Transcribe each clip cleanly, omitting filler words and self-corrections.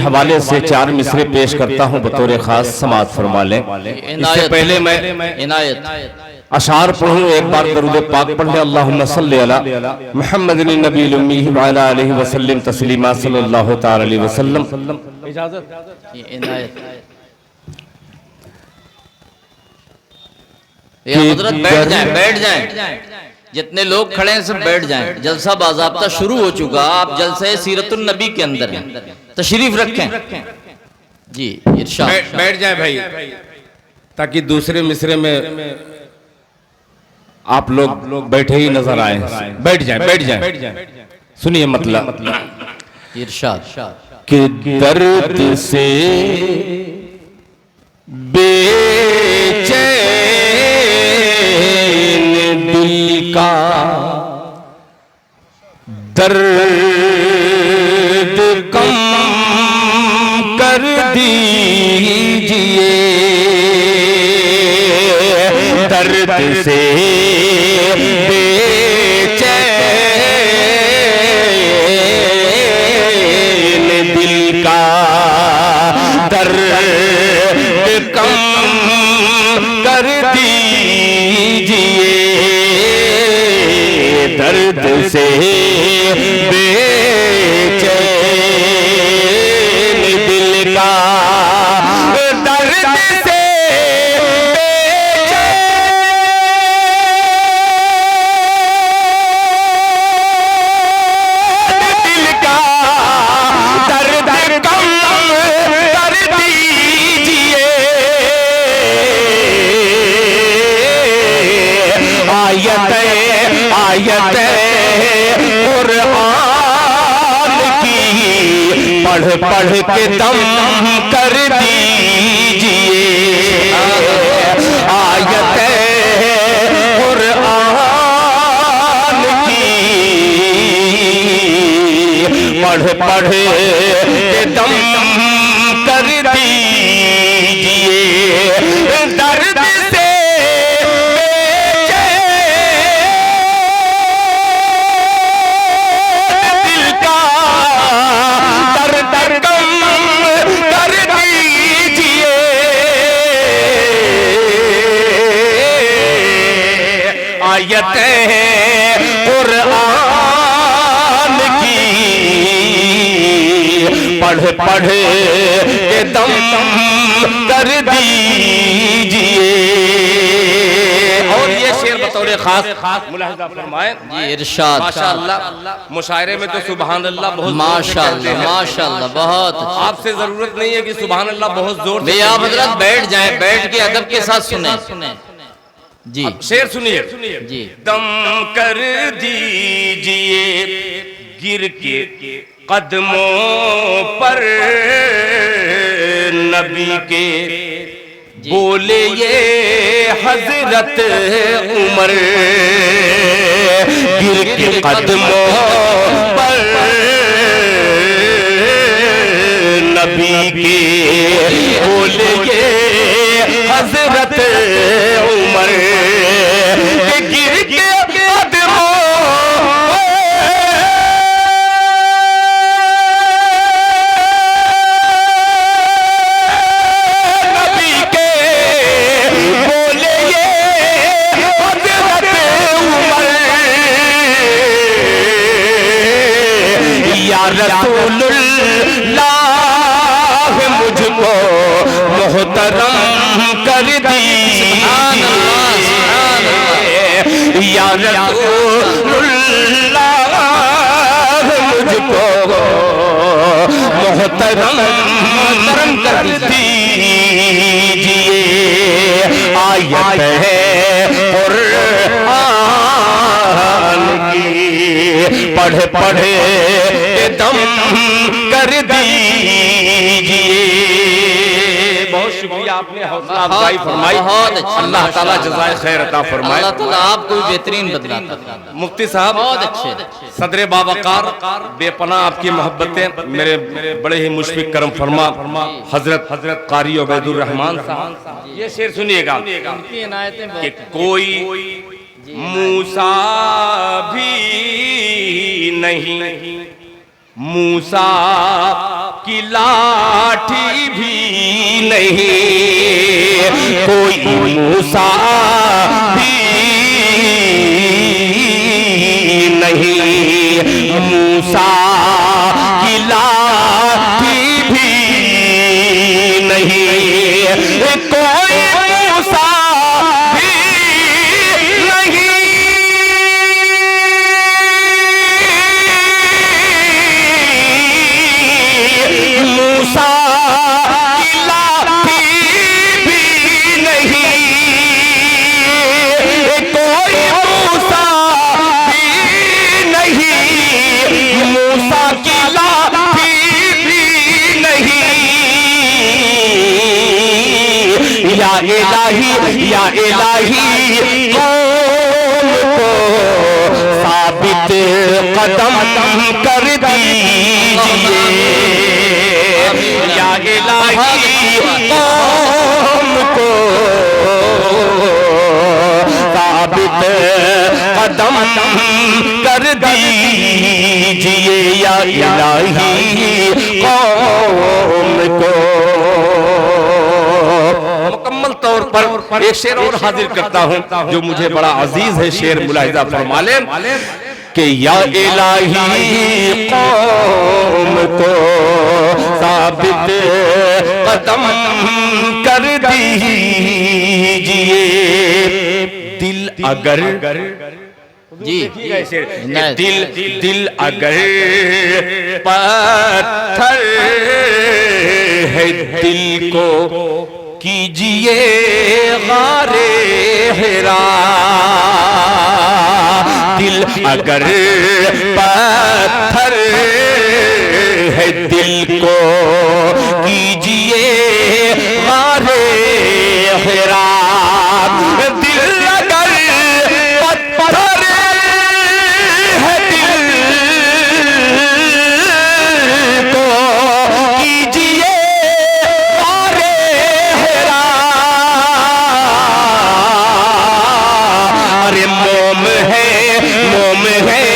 हवाले से 4 मिसरे पेश करता हूँ बतौर खास, समाअत फरमा लें। इससे पहले मैं इनायत अशार पढ़ूं, एक बार दरूद पाक पढ़ ले। अल्लाहुम्मा सल्ली अला मुहम्मदिन नबील उम्मी व अला आलिहि वसल्लम तस्लीमा सल्लल्लाहु तआला अलैहि वसल्लम। इजाजत। इनायत हजरत बैठ जाएं, बैठ जाएं। जितने लोग खड़े हैं सब बैठ जाएं। जलसा बाज़ाब्ता शुरू हो चुका। आप जलसे सीरतुन नबी के अंदर हैं, तशरीफ रखें जी। इरशाद। बैठ जाएं भाई, ताकि दूसरे मिसरे में आप लोग बैठे ही नजर आए। बैठ जाएं, बैठ जाएं। सुनिए मतलब। इरशाद कि दर्द से बेचैन दिल का दर्द कम कर दीजिए, दर्द से बेचैन दिल का दर्द कम कर दीजिए, दर्द से बेचैन दिल का दर्द से दिल का दर्द कम कर दीजिए, आयत कुरान की पढ़ पढ़ के दम कर दीजिए, आयत कुरान की पढ़ पढ़ के दम कर दीजिए, दर्द से आयत कुरान की पढ़ पढ़ के दम कर दीजिए। और ये शेर बतौर खास मुलाहिजा फरमाएं जी। इरशाद। माशाअल्लाह, मुशायरे में तो सुभान अल्लाह बहुत माशाअल्लाह माशाअल्लाह बहुत। आपसे जरूरत नहीं है कि सुभान अल्लाह बहुत जोर से। आप हजरत बैठ जाएं, बैठ के अदब के साथ सुने जी। शेर सुनिए जी। दम कर दीजिए गिर के कदमों पर नबी के, बोले ये हजरत उमर, गिर के कदमों पर नबी के, बोले ये हजरत उमर, गिर के कदमों नबी के, बोले ये हजरत उमर, या रसूलुल्लाह मुझको मोहतरम कर दीजिए, या रसूलुल्लाह मुझको मोहतरम कर दीजिए, आयत है कुरान की पढ़ पढ़ के दम कर दीजिए। बहुत शुक्रिया, आपने हौसला अफजाई फरमाई। बहुत अच्छा। अल्लाह ताला जज़ाए खैर अता फरमाए। अल्लाह ताला आपको बेहतरीन बदलाता। मुफ्ती साहब बहुत अच्छे। सदरे बावकार, बेपनाह आपकी मोहब्बतें, मेरे बड़े ही मुशफिक करम फरमा हजरत कारी उबैदुर रहमान साहब। ये शेर सुनिएगा कि कोई मूसा भी नहीं, मूसा की लाठी भी नहीं, कोई मूसा भी नहीं, मूसा की लाठी भी नहीं, कोई मूसा भी नहीं। मूसा की लाठी भी नहीं, कोई मूसा भी नहीं, मूसा की लाठी भी नहीं। या इलाही कौम को साबित कदम कर दीजिए, या इलाही कौम को साबित कदम कर दीजिए, या इलाही कौम को। मुकम्मल तौर पर एक शेर और हाजिर करता हूं जो मुझे बड़ा अजीज है। शेर मुलाहिजा फरमा लें कि या इलाही कौम को साबित कदम कर दीजिए, दिल अगर जी दिल अगर पत्थर है, दिल को कीजिए गारे हिरा, दिल अगर पत्थर है, दिल को कीजिए गारे हिरा, दिल अगर पत्थर है, दिल को कीजिए गारे हिरा। अरे मोम है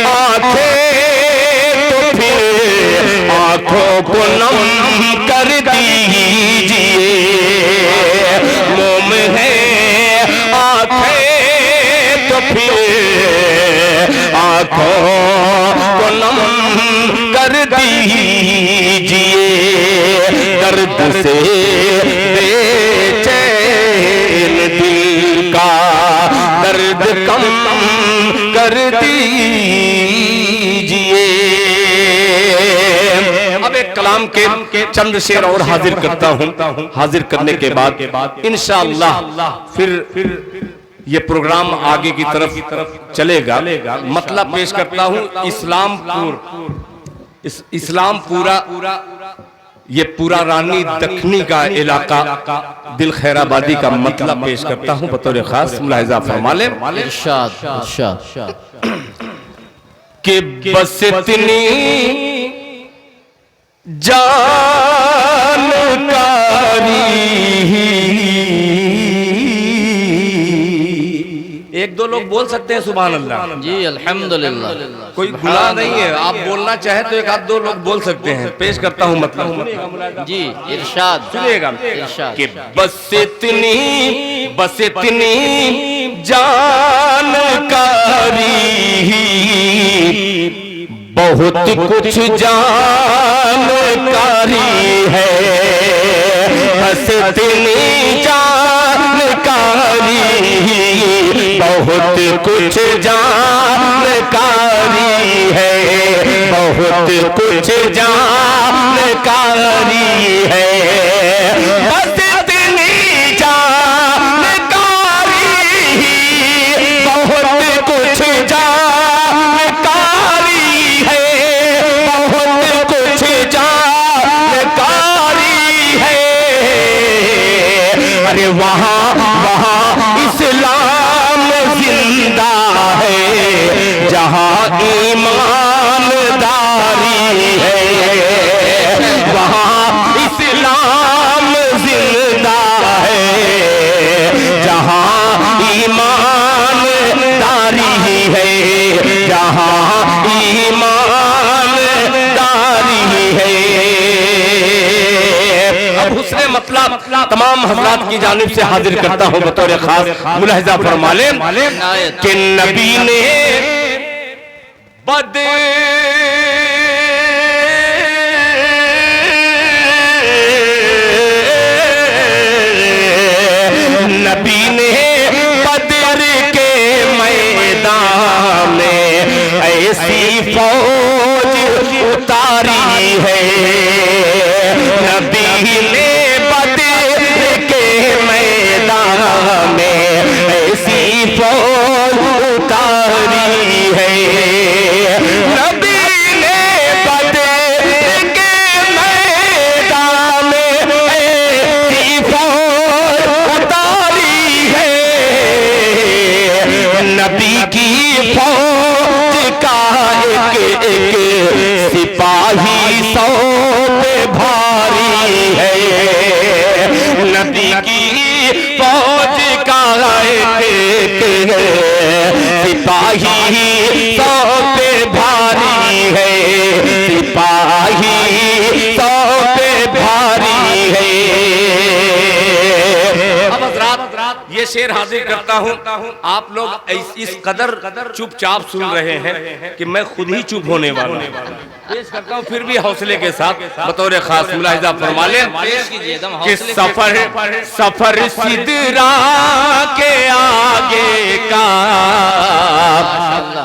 आंखें तो फिर आंखों को नम कर दीजिए, मोम है आंखें तो फिर आंखों को नम कर दीजिए, दर्द से बेचैन दिल का दर्द कम कर दीजिए। अब एक कलाम के चंद शेर और हाजिर करता हूं। हाजिर करने के बाद इंशाअल्लाह फिर ये प्रोग्राम आगे की तरफ चलेगा। मतलब पेश करता हूं इस्लामपुरा, ये पूरा रानी दखनी का इलाका दिल खैराबादी का मतलब पेश करता हूं बतौर खास, मुलाहिजा फरमा लें। इरशाद इरशाद कि बस इतनी जानकारी, एक दो लोग बोल सकते हैं सुभान अल्लाह जी, अल्हम्दुलिल्लाह, कोई गुनाह नहीं है। आप बोलना चाहे तो एक आध दो लोग बोल सकते हैं। पेश करता हूं मतलब जी, इरशाद सुनिएगा इरशाद कि बस इतनी जानकारी, बहुत कुछ जानकारी है, बस इतनी जानकारी, बहुत कुछ जानकारी है, बहुत कुछ जानकारी है, बस इतनी जानकारी, बहुत कुछ जानकारी है, बहुत कुछ जानकारी है। अरे वहाँ इस्लाम जिंदा है, जहाँ ईमानदारी है, वहाँ इस्लाम जिंदा है, जहाँ ईमानदारी है, जहाँ ईमानदारी है। अब हुस्ने मतलब तमाम हजरात की जानिब से हाजिर करता हूँ बतौर खास मुलाहिजा फरमा लें कि नबी ने बद नबी ने बदर के मैदान में ऐसी फौज उतारी है। नबी ने बदर के मैदान में ऐसी फौज उतारी है। नबी ने बदर के मैदान में ऐसी फौज उतारी है। नबी की फौज का एक एक सिपाही सौ पे भारी है। नबी की फौज का एक एक सिपाही सौ पे भारी है। सिपाही सौ पे भारी है। अब हज़रात ये शेर हाजिर करता हूँ, आप लोग इस कदर चुपचाप सुन रहे हैं कि मैं खुद ही चुप होने वाला हूँ। पेश करता हूँ फिर भी हौसले के साथ बतौर खास मुलाहिजा फरमा लें कि सफर सिदरा के आगे का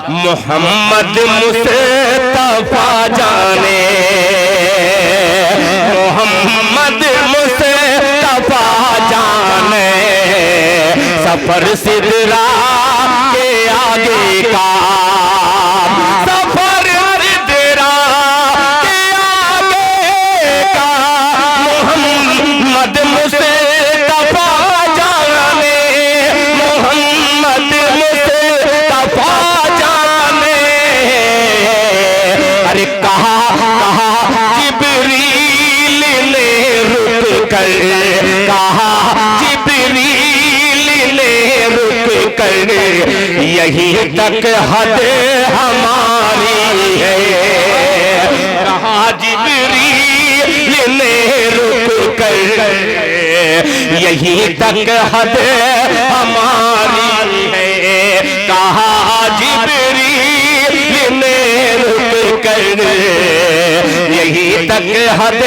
मोहम्मद मुस्तफा जाने। मोहम्मद मुस्तफा जाने सफर सिदरा के आगे का। सफर सिदरा के आगे का मोहम्मद मुस्तफा जाने। मोहम्मद मुस्तफा जाने। अरे कहा जिब्रील ने रुक कर, कहा जिब्रील ने रुक कर यही तक हद हमारी है। कहा जिब्रील ने रुक कर यही तक हद हमारी है। कहा जिब्रील ने रुक कर यही तक हद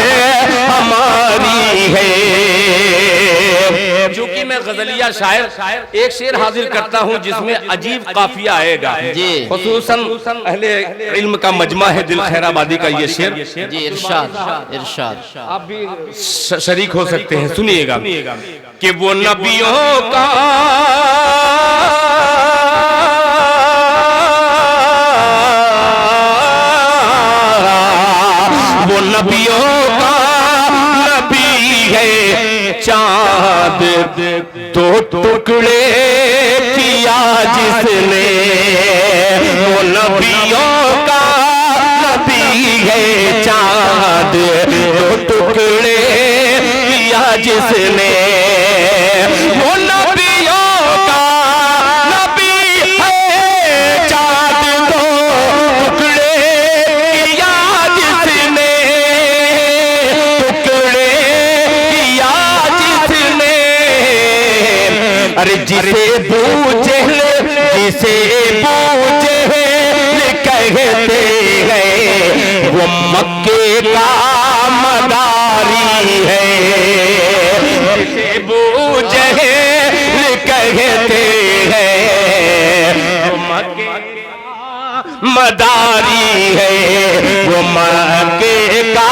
हमारी है। चूंकि मैं गजलिया शायर एक शेर हाजिर करता हूँ जिसमें अजीब काफिया आएगा, खुसूसन अहले इल्म का मजमा है दिल खैराबादी का ये शेर। जी इरशाद इरशाद। आप भी शरीक हो सकते हैं, सुनिएगा कि वो नबियों का वो नबियों का नबी है चाँद दो टुकड़े किया जिसने। वो नबियों का नबी है चाँद दो टुकड़े किया जिसने। वो नबियों का नबी है चाँद दो टुकड़े किया जिसने। टुकड़े किया जिसने। अरे जिसे बूझे जिसे बूझे कहते हैं वो मक्के का मदारी है। जिसे बूझे कहते हैं वो मक्के मदारी है। वो मक्के का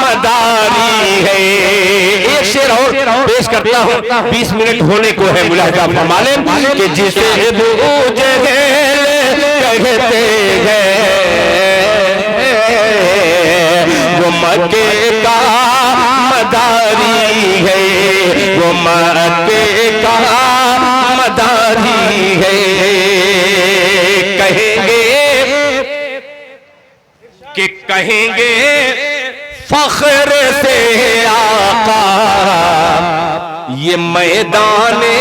मदारी है। एक शेर और पेश करता हूँ, 20 मिनट होने को है, मुलाहिजा फरमा लें कि जिसे बूझे कहते हैं वो मक्के का मदारी है। वो मक्के का मदारी है। कहेंगे कि कहेंगे फख्र से आका ये मैदाने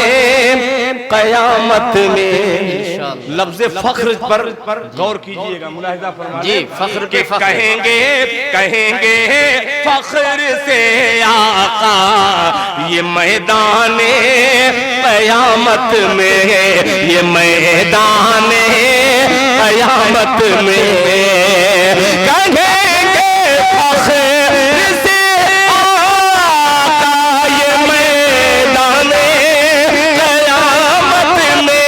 कयामत में। लफ्ज़ फख्र पर गौर कीजिएगा, मुलाहिजा फरमाइए। जी, फख्र के कहेंगे फख्र से आका ये मैदान कयामत में, ये मैदान कयामत में कहेंगे फख्र से आका ये मैदान कयामत में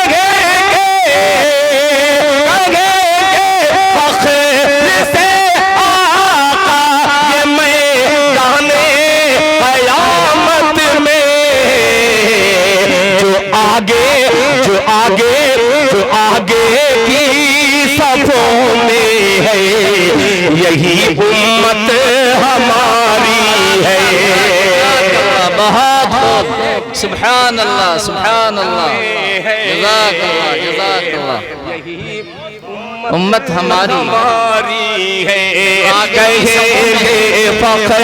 कहेंगे फख्र से आका ये मैदान कयामत में। जो आगे की सफों में है यही उम्मत हमारी है। बहुत खूब, सुभान अल्लाह, सुभान अल्लाह, जज़ाकल्लाह, जज़ाकल्लाह। यही उम्मत हमारी है। कहेंगे फख्र।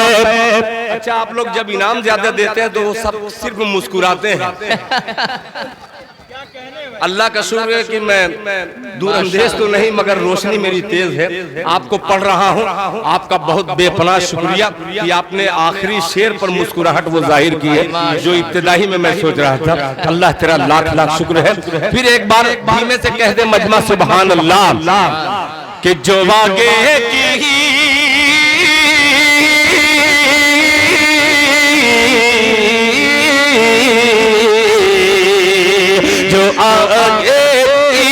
अच्छा, आप लोग जब इनाम ज्यादा देते हैं तो वो सब सिर्फ मुस्कुराते हैं। अल्लाह का शुक्र है कि मैं दूरअंदेश तो नहीं मगर रोशनी मेरी तेज है। आपको पढ़ रहा हूँ, आपका बहुत बेपनाह शुक्रिया कि आपने आखिरी शेर पर मुस्कुराहट वो जाहिर की है जो इब्तिदाई में मैं सोच रहा था। अल्लाह तेरा लाख लाख शुक्र है। फिर एक बार धीमे से कह दे मजमा सुभान अल्लाह कि जो आगे की आगे की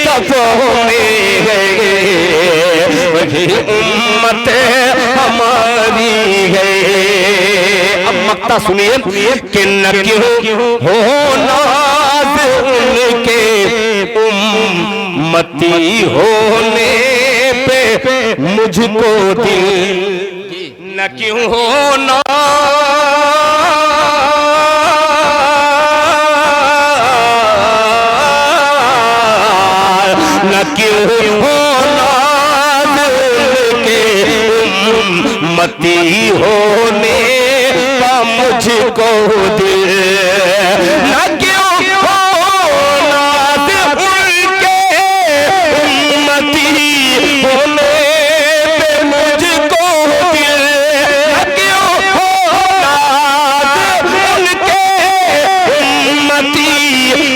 सफों में वही उम्मत हमारी है। अब मक्ता सुनिए कि न क्यों हो नाज उनके उम्मती होने पे मुझको दिल, न क्यों हो न क्यों नाज के उम्मती होने का मुझको दिल, न क्यों नाज उनके उम्मती होने पे मुझको दिल, न क्यों नाज उनके उम्मती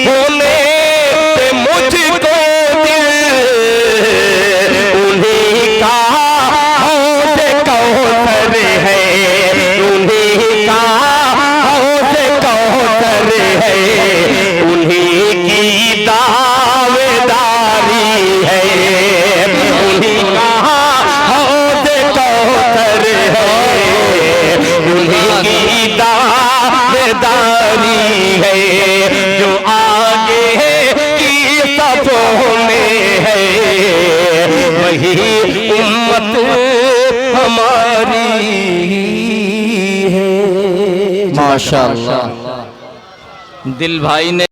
होने पे मुझको उम्मत हमारी है। माशाअल्लाह, दिल भाई ने